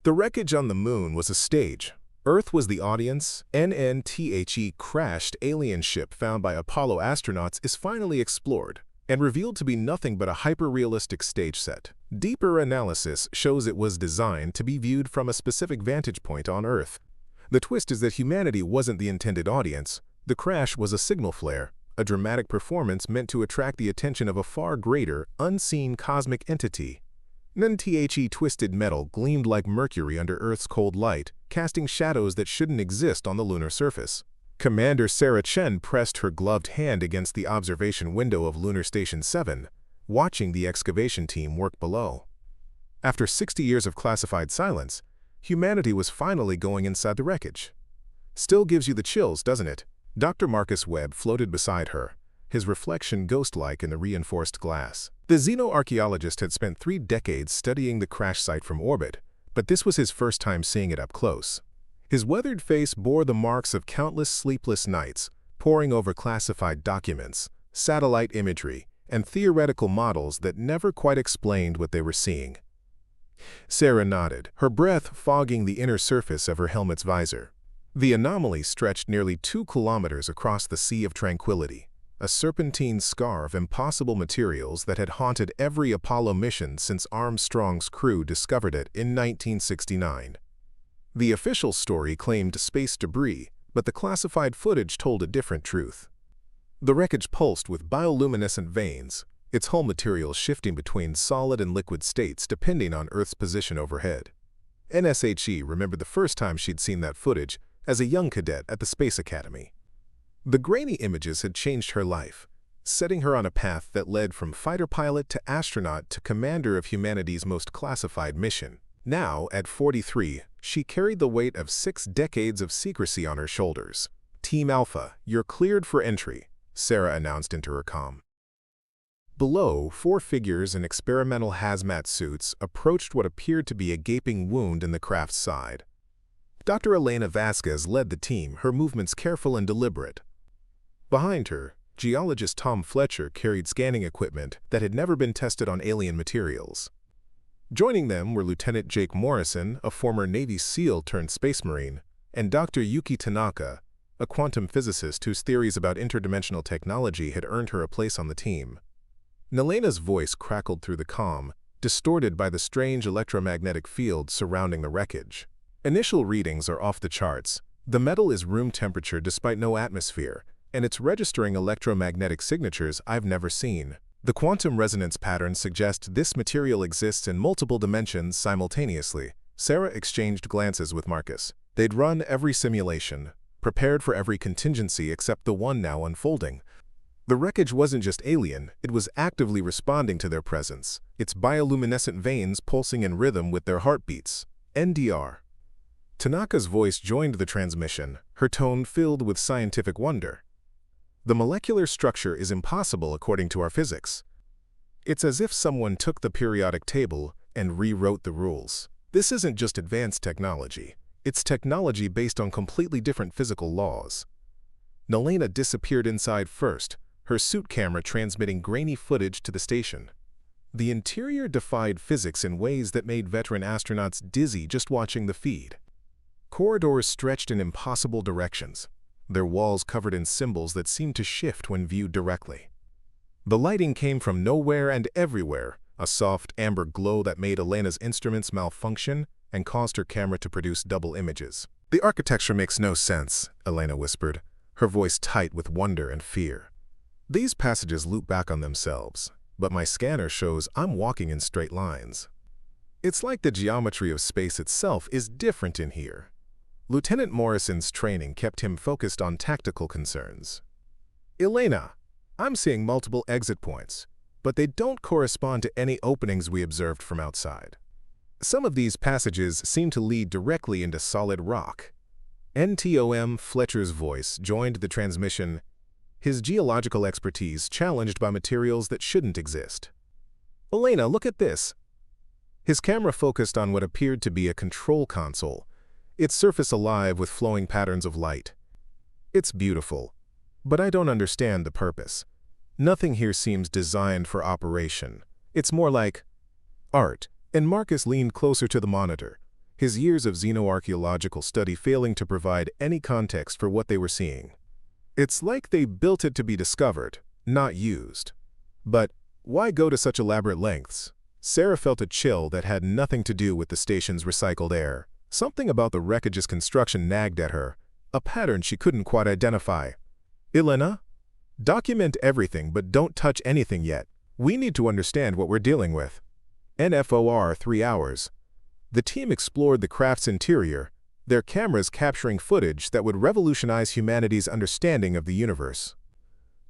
The wreckage on the moon was a stage. Earth was the audience. NNTHE crashed alien ship found by Apollo astronauts is finally explored and revealed to be nothing but a hyper-realistic stage set. Deeper analysis shows it was designed to be viewed from a specific vantage point on Earth. The twist is that humanity wasn't the intended audience. The crash was a signal flare, a dramatic performance meant to attract the attention of a far greater, unseen cosmic entity. NNTHE twisted metal gleamed like mercury under Earth's cold light, casting shadows that shouldn't exist on the lunar surface. Commander Sarah Chen pressed her gloved hand against the observation window of Lunar Station 7, watching the excavation team work below. After 60 years of classified silence, humanity was finally going inside the wreckage. Still gives you the chills, doesn't it? Dr. Marcus Webb floated beside her, his reflection ghost-like in the reinforced glass. The xenoarchaeologist had spent 3 decades studying the crash site from orbit, but this was his first time seeing it up close. His weathered face bore the marks of countless sleepless nights, poring over classified documents, satellite imagery, and theoretical models that never quite explained what they were seeing. Sarah nodded, her breath fogging the inner surface of her helmet's visor. The anomaly stretched nearly 2 kilometers across the Sea of Tranquility, a serpentine scar of impossible materials that had haunted every Apollo mission since Armstrong's crew discovered it in 1969. The official story claimed space debris, but the classified footage told a different truth. The wreckage pulsed with bioluminescent veins, its hull material shifting between solid and liquid states depending on Earth's position overhead. NSHE remembered the first time she'd seen that footage as a young cadet at the Space Academy. The grainy images had changed her life, setting her on a path that led from fighter pilot to astronaut to commander of humanity's most classified mission. Now, at 43, she carried the weight of 6 decades of secrecy on her shoulders. "Team Alpha, you're cleared for entry," Sarah announced into her comm. Below, 4 figures in experimental hazmat suits approached what appeared to be a gaping wound in the craft's side. Dr. Elena Vasquez led the team, her movements careful and deliberate. Behind her, geologist Tom Fletcher carried scanning equipment that had never been tested on alien materials. Joining them were Lieutenant Jake Morrison, a former Navy SEAL turned Space Marine, and Dr. Yuki Tanaka, a quantum physicist whose theories about interdimensional technology had earned her a place on the team. Nelena's voice crackled through the comm, distorted by the strange electromagnetic field surrounding the wreckage. "Initial readings are off the charts. The metal is room temperature despite no atmosphere, and it's registering electromagnetic signatures I've never seen. The quantum resonance patterns suggest this material exists in multiple dimensions simultaneously." Sarah exchanged glances with Marcus. They'd run every simulation, prepared for every contingency except the one now unfolding. The wreckage wasn't just alien, it was actively responding to their presence, its bioluminescent veins pulsing in rhythm with their heartbeats. NDR. Tanaka's voice joined the transmission, her tone filled with scientific wonder. "The molecular structure is impossible according to our physics. It's as if someone took the periodic table and rewrote the rules. This isn't just advanced technology. It's technology based on completely different physical laws." Nelena disappeared inside first, her suit camera transmitting grainy footage to the station. The interior defied physics in ways that made veteran astronauts dizzy just watching the feed. Corridors stretched in impossible directions, their walls covered in symbols that seemed to shift when viewed directly. The lighting came from nowhere and everywhere, a soft amber glow that made Elena's instruments malfunction and caused her camera to produce double images. "The architecture makes no sense," Elena whispered, her voice tight with wonder and fear. "These passages loop back on themselves, but my scanner shows I'm walking in straight lines. It's like the geometry of space itself is different in here." Lieutenant Morrison's training kept him focused on tactical concerns. "Elena, I'm seeing multiple exit points, but they don't correspond to any openings we observed from outside. Some of these passages seem to lead directly into solid rock." NTOM Fletcher's voice joined the transmission, his geological expertise challenged by materials that shouldn't exist. "Elena, look at this." His camera focused on what appeared to be a control console, its surface alive with flowing patterns of light. "It's beautiful, but I don't understand the purpose. Nothing here seems designed for operation. It's more like art." And Marcus leaned closer to the monitor, his years of xenoarchaeological study failing to provide any context for what they were seeing. It's like they built it to be discovered, not used. But why go to such elaborate lengths? Sarah felt a chill that had nothing to do with the station's recycled air. Something about the wreckage's construction nagged at her, a pattern she couldn't quite identify. Elena? Document everything, but don't touch anything yet. We need to understand what we're dealing with. NFOR 3 hours. The team explored the craft's interior, their cameras capturing footage that would revolutionize humanity's understanding of the universe.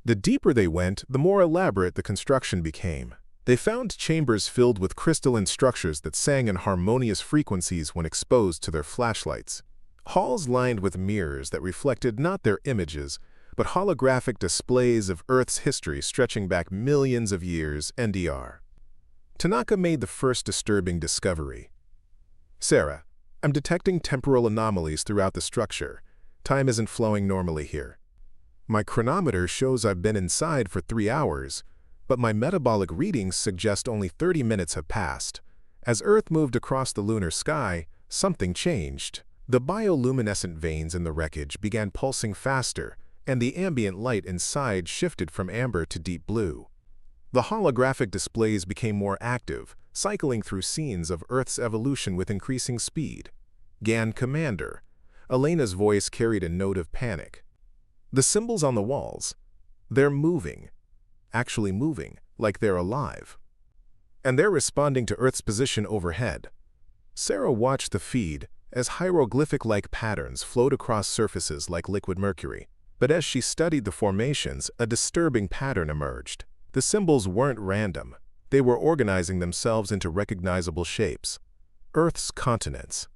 The deeper they went, the more elaborate the construction became. They found chambers filled with crystalline structures that sang in harmonious frequencies when exposed to their flashlights. Halls lined with mirrors that reflected not their images, but holographic displays of Earth's history stretching back millions of years NDR. Tanaka made the first disturbing discovery. Sarah, I'm detecting temporal anomalies throughout the structure. Time isn't flowing normally here. My chronometer shows I've been inside for 3 hours, but my metabolic readings suggest only 30 minutes have passed. As Earth moved across the lunar sky, something changed. The bioluminescent veins in the wreckage began pulsing faster, and the ambient light inside shifted from amber to deep blue. The holographic displays became more active, cycling through scenes of Earth's evolution with increasing speed. "Gan Commander." Elena's voice carried a note of panic. The symbols on the walls, they're moving. Actually moving, like they're alive. And they're responding to Earth's position overhead. Sarah watched the feed as hieroglyphic-like patterns flowed across surfaces like liquid mercury. But as she studied the formations, a disturbing pattern emerged. The symbols weren't random. They were organizing themselves into recognizable shapes. Earth's continents.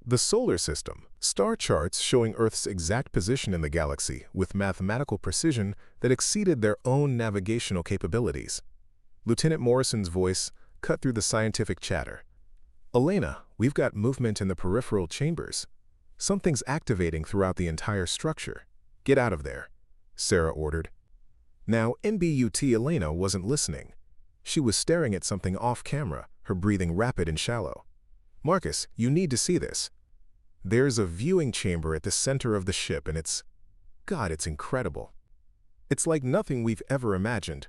The solar system, star charts showing Earth's exact position in the galaxy with mathematical precision that exceeded their own navigational capabilities. Lieutenant Morrison's voice cut through the scientific chatter. Elena, we've got movement in the peripheral chambers. Something's activating throughout the entire structure. Get out of there, Sarah ordered. Now, NBUT Elena wasn't listening. She was staring at something off-camera, her breathing rapid and shallow. Marcus, you need to see this. There's a viewing chamber at the center of the ship, and it's incredible. It's like nothing we've ever imagined.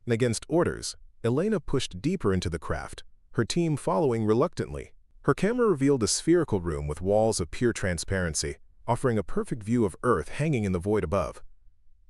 And against orders, Elena pushed deeper into the craft, her team following reluctantly. Her camera revealed a spherical room with walls of pure transparency, offering a perfect view of Earth hanging in the void above.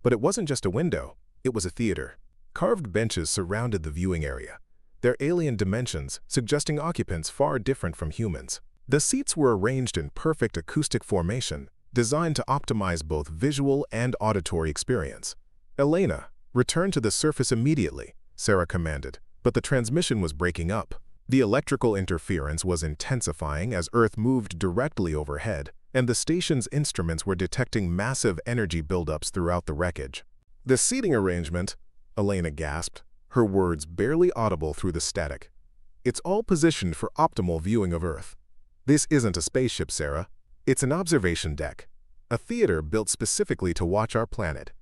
But it wasn't just a window, it was a theater. Carved benches surrounded the viewing area, their alien dimensions suggesting occupants far different from humans. The seats were arranged in perfect acoustic formation, designed to optimize both visual and auditory experience. Elena, return to the surface immediately, Sarah commanded, but the transmission was breaking up. The electrical interference was intensifying as Earth moved directly overhead, and the station's instruments were detecting massive energy buildups throughout the wreckage. The seating arrangement, Elena gasped, her words barely audible through the static. It's all positioned for optimal viewing of Earth. This isn't a spaceship, Sarah. It's an observation deck, a theater built specifically to watch our planet.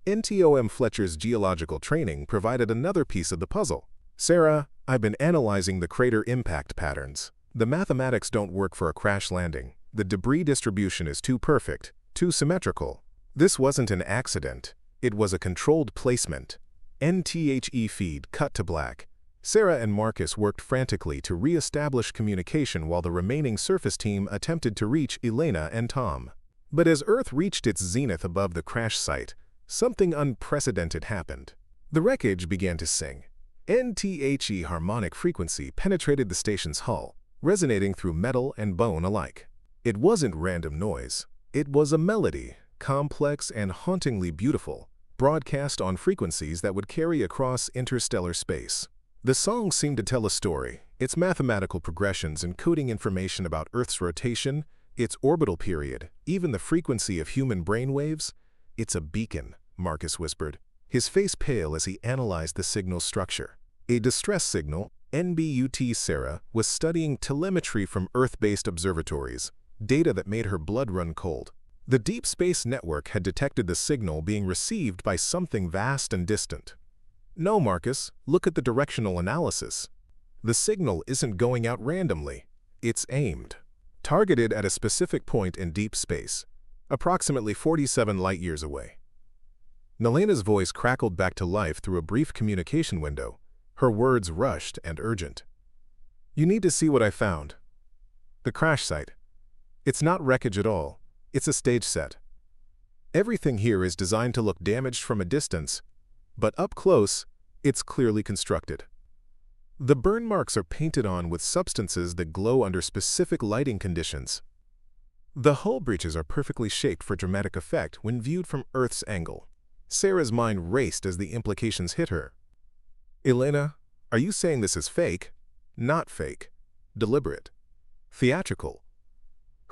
NTOM Fletcher's geological training provided another piece of the puzzle. Sarah, I've been analyzing the crater impact patterns. The mathematics don't work for a crash landing. The debris distribution is too perfect, too symmetrical. This wasn't an accident. It was a controlled placement. NTHE feed cut to black. Sarah and Marcus worked frantically to re-establish communication while the remaining surface team attempted to reach Elena and Tom. But as Earth reached its zenith above the crash site, something unprecedented happened. The wreckage began to sing. NTHE harmonic frequency penetrated the station's hull, resonating through metal and bone alike. It wasn't random noise. It was a melody, complex and hauntingly beautiful, broadcast on frequencies that would carry across interstellar space. The song seemed to tell a story, its mathematical progressions encoding information about Earth's rotation, its orbital period, even the frequency of human brainwaves. It's a beacon, Marcus whispered, his face pale as he analyzed the signal's structure. A distress signal. NBUT Sarah was studying telemetry from Earth-based observatories, data that made her blood run cold. The Deep Space Network had detected the signal being received by something vast and distant. No, Marcus, look at the directional analysis. The signal isn't going out randomly. It's aimed, targeted at a specific point in deep space, approximately 47 light-years away. Nelena's voice crackled back to life through a brief communication window, her words rushed and urgent. "You need to see what I found. The crash site. It's not wreckage at all, it's a stage set. Everything here is designed to look damaged from a distance, but up close, it's clearly constructed. The burn marks are painted on with substances that glow under specific lighting conditions. The hull breaches are perfectly shaped for dramatic effect when viewed from Earth's angle." Sarah's mind raced as the implications hit her. "Elena, are you saying this is fake?" "Not fake. Deliberate. Theatrical.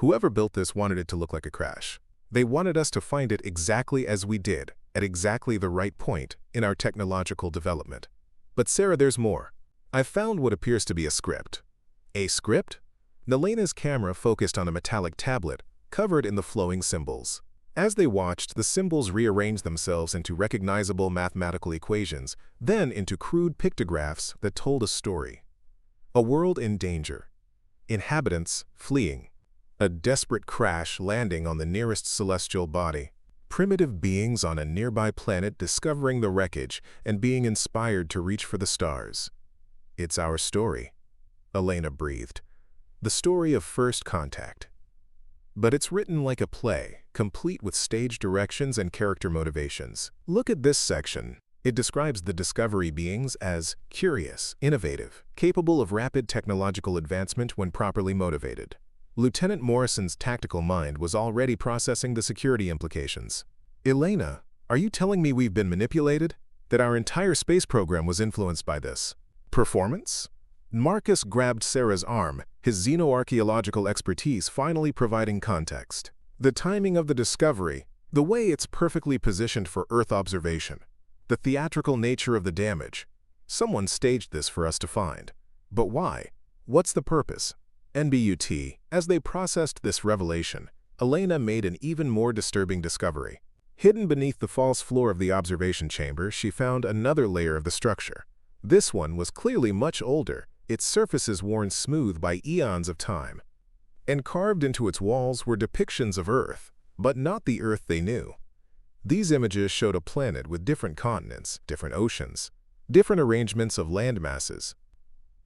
Whoever built this wanted it to look like a crash. They wanted us to find it exactly as we did, at exactly the right point in our technological development. But Sarah, there's more. I've found what appears to be a script." "A script?" Nelena's camera focused on a metallic tablet, covered in the flowing symbols. As they watched, the symbols rearranged themselves into recognizable mathematical equations, then into crude pictographs that told a story. A world in danger. Inhabitants fleeing. A desperate crash landing on the nearest celestial body. Primitive beings on a nearby planet discovering the wreckage and being inspired to reach for the stars. "It's our story," Elena breathed. "The story of first contact. But it's written like a play, complete with stage directions and character motivations. Look at this section. It describes the Discovery beings as curious, innovative, capable of rapid technological advancement when properly motivated. Lieutenant Morrison's tactical mind was already processing the security implications. Elena, are you telling me we've been manipulated? That our entire space program was influenced by this? Performance? Marcus grabbed Sarah's arm, his xenoarchaeological expertise finally providing context. The timing of the discovery, the way it's perfectly positioned for Earth observation, the theatrical nature of the damage. Someone staged this for us to find. But why? What's the purpose? NBUT, as they processed this revelation, Elena made an even more disturbing discovery. Hidden beneath the false floor of the observation chamber, she found another layer of the structure. This one was clearly much older, its surfaces worn smooth by eons of time. And carved into its walls were depictions of Earth, but not the Earth they knew. These images showed a planet with different continents, different oceans, different arrangements of land masses.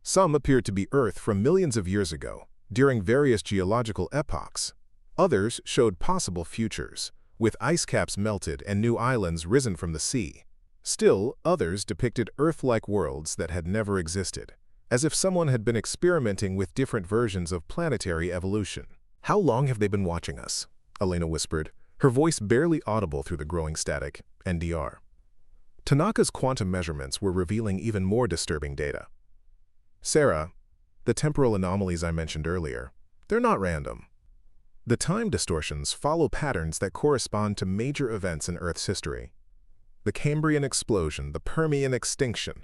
Some appeared to be Earth from millions of years ago, during various geological epochs. Others showed possible futures, with ice caps melted and new islands risen from the sea. Still, others depicted Earth-like worlds that had never existed, as if someone had been experimenting with different versions of planetary evolution. "How long have they been watching us?" Elena whispered, her voice barely audible through the growing static. NDR. Tanaka's quantum measurements were revealing even more disturbing data. "Sarah, the temporal anomalies I mentioned earlier, they're not random. The time distortions follow patterns that correspond to major events in Earth's history. The Cambrian explosion, the Permian extinction,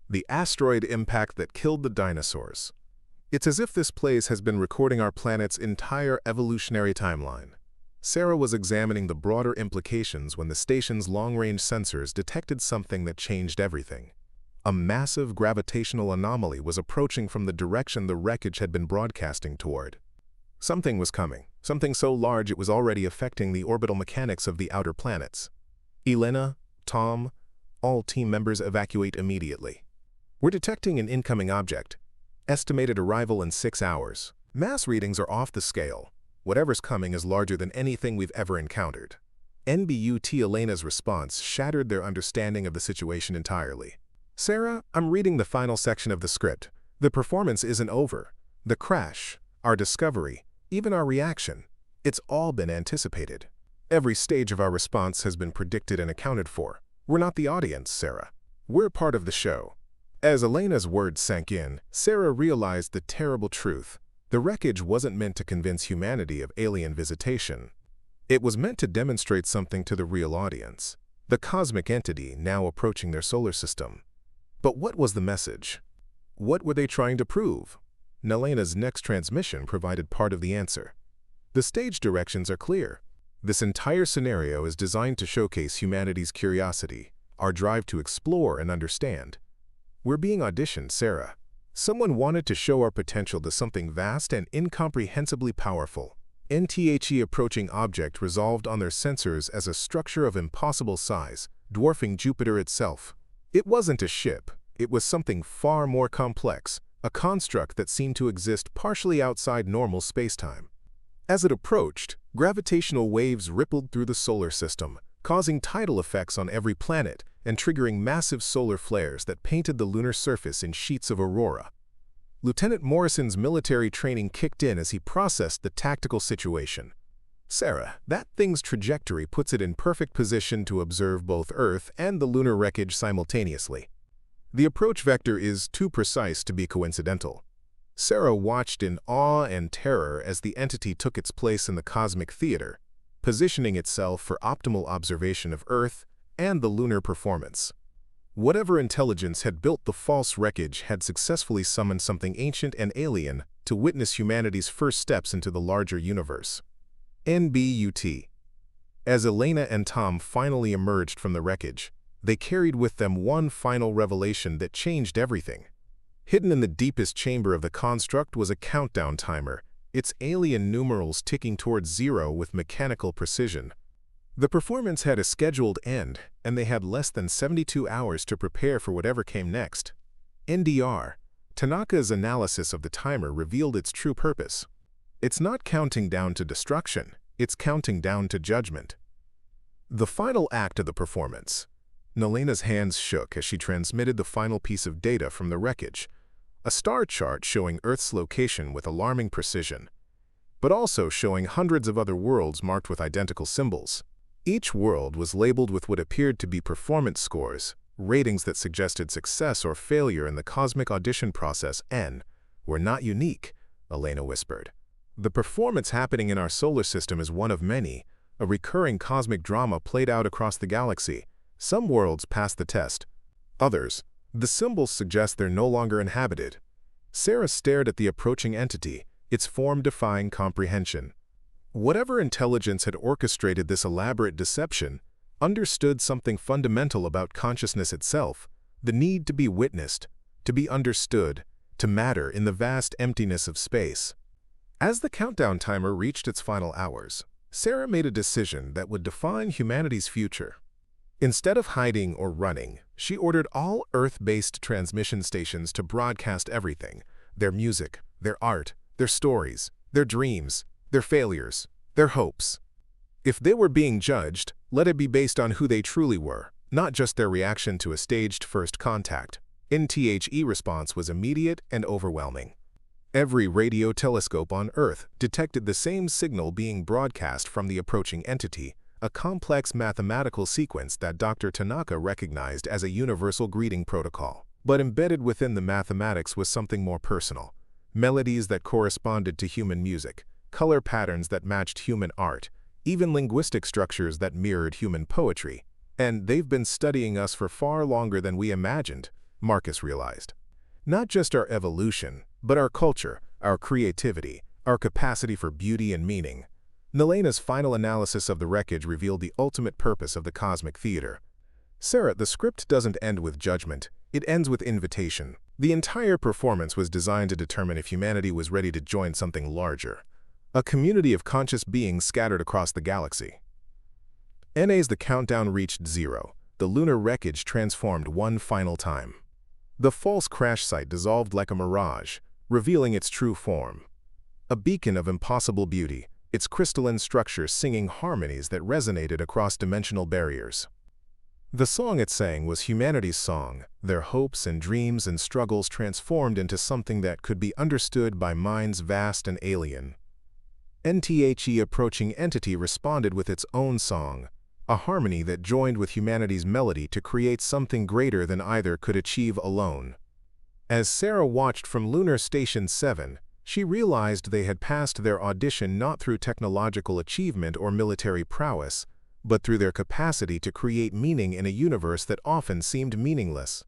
the asteroid impact that killed the dinosaurs. It's as if this place has been recording our planet's entire evolutionary timeline." Sarah was examining the broader implications when the station's long-range sensors detected something that changed everything. A massive gravitational anomaly was approaching from the direction the wreckage had been broadcasting toward. Something was coming, something so large it was already affecting the orbital mechanics of the outer planets. "Elena, Tom, all team members evacuate immediately. We're detecting an incoming object. Estimated arrival in 6 hours. Mass readings are off the scale. Whatever's coming is larger than anything we've ever encountered." NBUT Elena's response shattered their understanding of the situation entirely. "Sarah, I'm reading the final section of the script. The performance isn't over. The crash, our discovery, even our reaction, it's all been anticipated. Every stage of our response has been predicted and accounted for. We're not the audience, Sarah. We're part of the show." As Elena's words sank in, Sarah realized the terrible truth. The wreckage wasn't meant to convince humanity of alien visitation. It was meant to demonstrate something to the real audience, the cosmic entity now approaching their solar system. But what was the message? What were they trying to prove? Nelena's next transmission provided part of the answer. The stage directions are clear. This entire scenario is designed to showcase humanity's curiosity, our drive to explore and understand. We're being auditioned, Sarah. Someone wanted to show our potential to something vast and incomprehensibly powerful. NTHE approaching object resolved on their sensors as a structure of impossible size, dwarfing Jupiter itself. It wasn't a ship, it was something far more complex, a construct that seemed to exist partially outside normal spacetime. As it approached, gravitational waves rippled through the solar system, causing tidal effects on every planet and triggering massive solar flares that painted the lunar surface in sheets of aurora. Lieutenant Morrison's military training kicked in as he processed the tactical situation. "Sarah, that thing's trajectory puts it in perfect position to observe both Earth and the lunar wreckage simultaneously. The approach vector is too precise to be coincidental." Sarah watched in awe and terror as the entity took its place in the cosmic theater, positioning itself for optimal observation of Earth and the lunar performance. Whatever intelligence had built the false wreckage had successfully summoned something ancient and alien to witness humanity's first steps into the larger universe. NBUT. As Elena and Tom finally emerged from the wreckage, they carried with them one final revelation that changed everything. Hidden in the deepest chamber of the construct was a countdown timer, its alien numerals ticking towards 0 with mechanical precision. The performance had a scheduled end, and they had less than 72 hours to prepare for whatever came next. NDR. Tanaka's analysis of the timer revealed its true purpose. It's not counting down to destruction, it's counting down to judgment. The final act of the performance. Nelena's hands shook as she transmitted the final piece of data from the wreckage, a star chart showing Earth's location with alarming precision, but also showing hundreds of other worlds marked with identical symbols. Each world was labeled with what appeared to be performance scores, ratings that suggested success or failure in the cosmic audition process. "We're not unique," Elena whispered. "The performance happening in our solar system is one of many, a recurring cosmic drama played out across the galaxy. Some worlds pass the test. Others, the symbols suggest they're no longer inhabited." Sarah stared at the approaching entity, its form defying comprehension. Whatever intelligence had orchestrated this elaborate deception understood something fundamental about consciousness itself, the need to be witnessed, to be understood, to matter in the vast emptiness of space. As the countdown timer reached its final hours, Sarah made a decision that would define humanity's future. Instead of hiding or running, she ordered all Earth-based transmission stations to broadcast everything: their music, their art, their stories, their dreams, their failures, their hopes. If they were being judged, let it be based on who they truly were, not just their reaction to a staged first contact. NTHE response was immediate and overwhelming. Every radio telescope on Earth detected the same signal being broadcast from the approaching entity, a complex mathematical sequence that Dr. Tanaka recognized as a universal greeting protocol. But embedded within the mathematics was something more personal: melodies that corresponded to human music, color patterns that matched human art, even linguistic structures that mirrored human poetry. "And they've been studying us for far longer than we imagined," Marcus realized. "Not just our evolution, but our culture, our creativity, our capacity for beauty and meaning." Nelena's final analysis of the wreckage revealed the ultimate purpose of the cosmic theater. "Sarah, the script doesn't end with judgment, it ends with invitation." The entire performance was designed to determine if humanity was ready to join something larger, a community of conscious beings scattered across the galaxy. As the countdown reached 0, the lunar wreckage transformed one final time. The false crash site dissolved like a mirage, revealing its true form. A beacon of impossible beauty, its crystalline structure singing harmonies that resonated across dimensional barriers. The song it sang was humanity's song, their hopes and dreams and struggles transformed into something that could be understood by minds vast and alien. NTHE approaching entity responded with its own song, a harmony that joined with humanity's melody to create something greater than either could achieve alone. As Sarah watched from Lunar Station 7, she realized they had passed their audition not through technological achievement or military prowess, but through their capacity to create meaning in a universe that often seemed meaningless.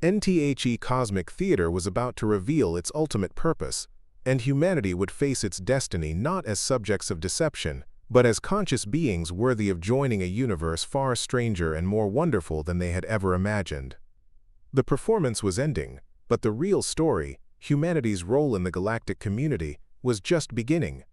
NTHE Cosmic Theater was about to reveal its ultimate purpose, and humanity would face its destiny not as subjects of deception, but as conscious beings worthy of joining a universe far stranger and more wonderful than they had ever imagined. The performance was ending, But the real story, humanity's role in the galactic community, was just beginning.